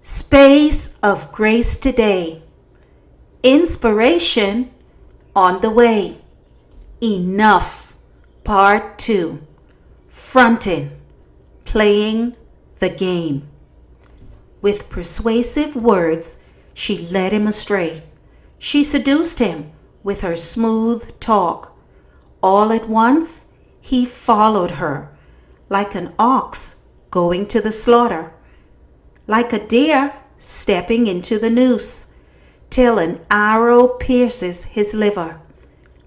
Space of Grace today. Inspiration on the way. Enough. Part 2. Fronting. Playing the game. With persuasive words, she led him astray. She seduced him with her smooth talk. All at once, he followed her, like an ox going to the slaughter, like a deer stepping into the noose, till an arrow pierces his liver,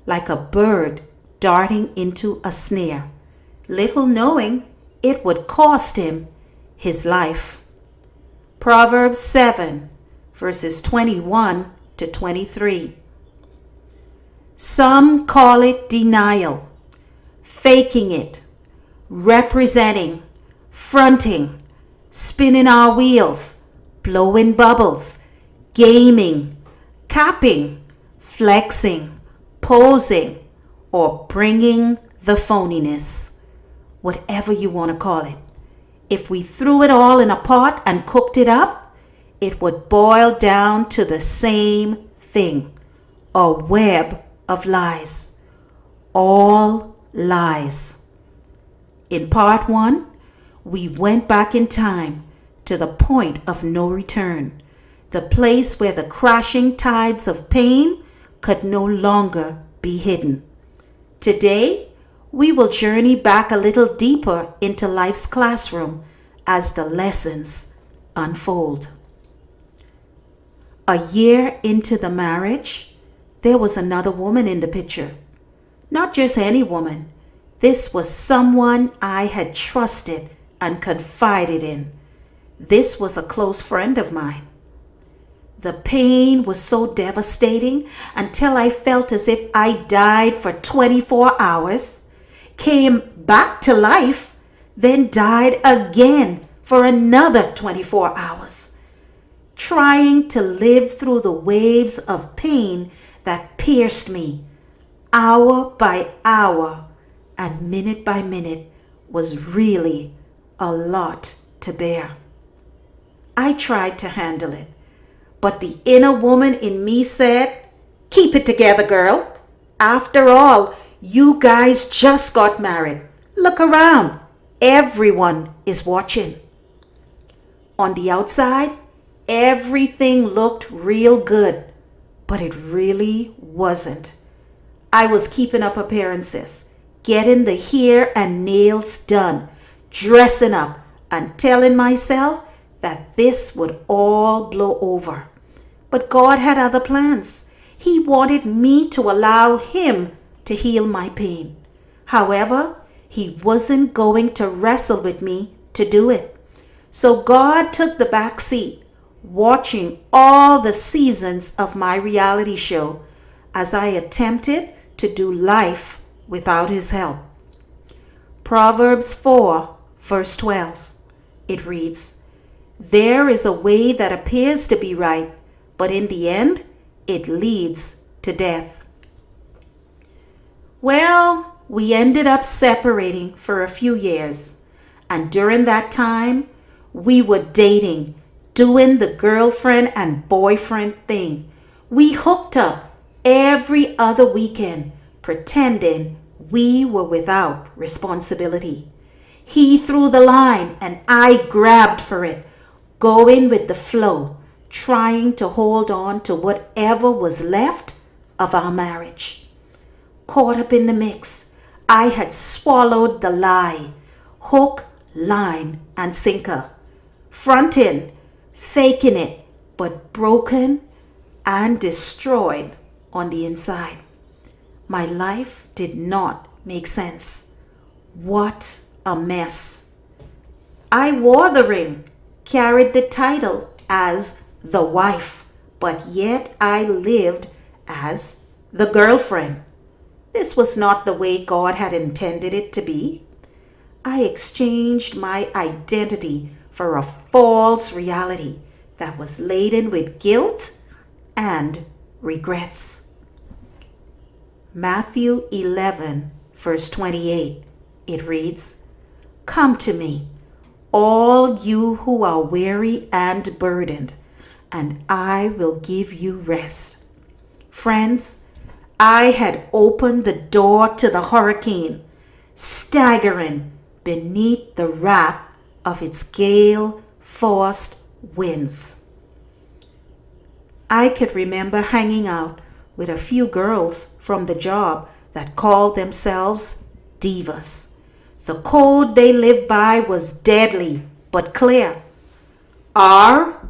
like a bird darting into a snare, little knowing it would cost him his life. Proverbs 7, verses 21 to 23. Some call it denial, faking it, representing, fronting, spinning our wheels, blowing bubbles, gaming, capping, flexing, posing, or bringing the phoniness. Whatever you want to call it. If we threw it all in a pot and cooked it up, it would boil down to the same thing, a web of lies. All lies. In part 1, we went back in time to the point of no return, the place where the crashing tides of pain could no longer be hidden. Today, we will journey back a little deeper into life's classroom as the lessons unfold. A year into the marriage, there was another woman in the picture. Not just any woman. This was someone I had trusted and confided in. This was a close friend of mine. The pain was so devastating until I felt as if I died for 24 hours, came back to life, then died again for another 24 hours, trying to live through the waves of pain that pierced me hour by hour and minute by minute was really a lot to bear. I tried to handle it, but the inner woman in me said, "Keep it together, girl. After all, you guys just got married. Look around. Everyone is watching." On the outside, everything looked real good, but it really wasn't. I was keeping up appearances, getting the hair and nails done, dressing up, and telling myself that this would all blow over. But God had other plans. He wanted me to allow Him to heal my pain. However, He wasn't going to wrestle with me to do it. So God took the back seat, watching all the seasons of my reality show as I attempted to do life without His help. Proverbs 4, verse 12. It reads, "There is a way that appears to be right, but in the end, it leads to death." Well, we ended up separating for a few years. And during that time, we were dating, doing the girlfriend and boyfriend thing. We hooked up every other weekend, pretending we were without responsibility. He threw the line and I grabbed for it, going with the flow, trying to hold on to whatever was left of our marriage. Caught up in the mix, I had swallowed the lie, hook, line, and sinker, fronting, faking it, but broken and destroyed on the inside. My life did not make sense. What a mess. I wore the ring, carried the title as the wife, but yet I lived as the girlfriend. This was not the way God had intended it to be. I exchanged my identity for a false reality that was laden with guilt and regrets. Matthew 11, verse 28, it reads, "Come to me, all you who are weary and burdened, and I will give you rest. Friends, I had opened the door to the hurricane, staggering beneath the wrath of its gale-forced winds. I could remember hanging out with a few girls from the job that called themselves divas. The code they lived by was deadly but clear. REVENGE.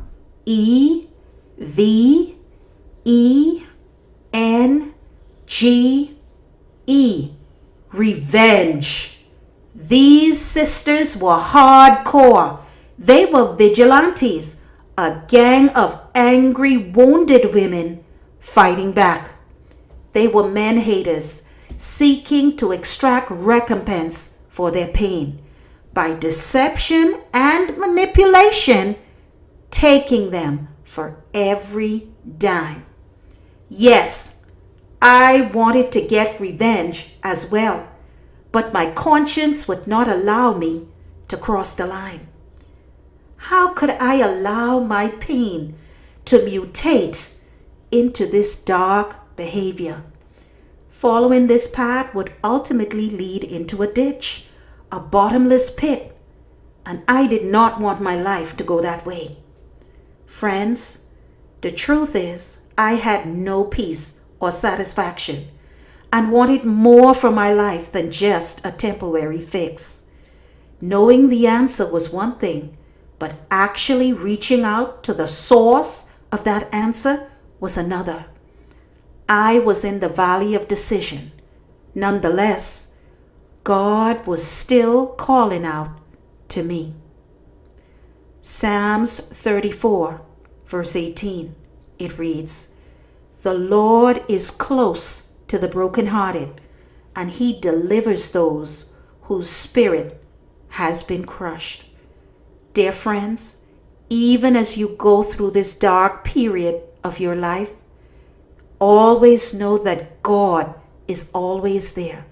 Revenge. These sisters were hardcore. They were vigilantes, a gang of angry, wounded women fighting back. They were men haters, seeking to extract recompense for their pain by deception and manipulation, taking them for every dime. Yes, I wanted to get revenge as well, but my conscience would not allow me to cross the line. How could I allow my pain to mutate into this dark behavior? Following this path would ultimately lead into a ditch, a bottomless pit, and I did not want my life to go that way. Friends, the truth is, I had no peace or satisfaction and wanted more from my life than just a temporary fix. Knowing the answer was one thing, but actually reaching out to the source of that answer was another. I was in the valley of decision. Nonetheless, God was still calling out to me. Psalms 34, verse 18, it reads, "The Lord is close to the brokenhearted, and he delivers those whose spirit has been crushed." Dear friends, even as you go through this dark period of your life, always know that God is always there,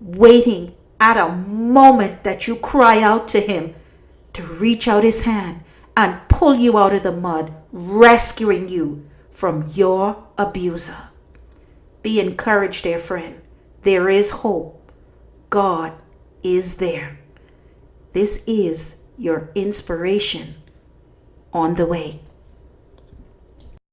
waiting at a moment that you cry out to him to reach out his hand and pull you out of the mud, rescuing you from your abuser. Be encouraged, dear friend. There is hope. God is there. This is your inspiration on the way.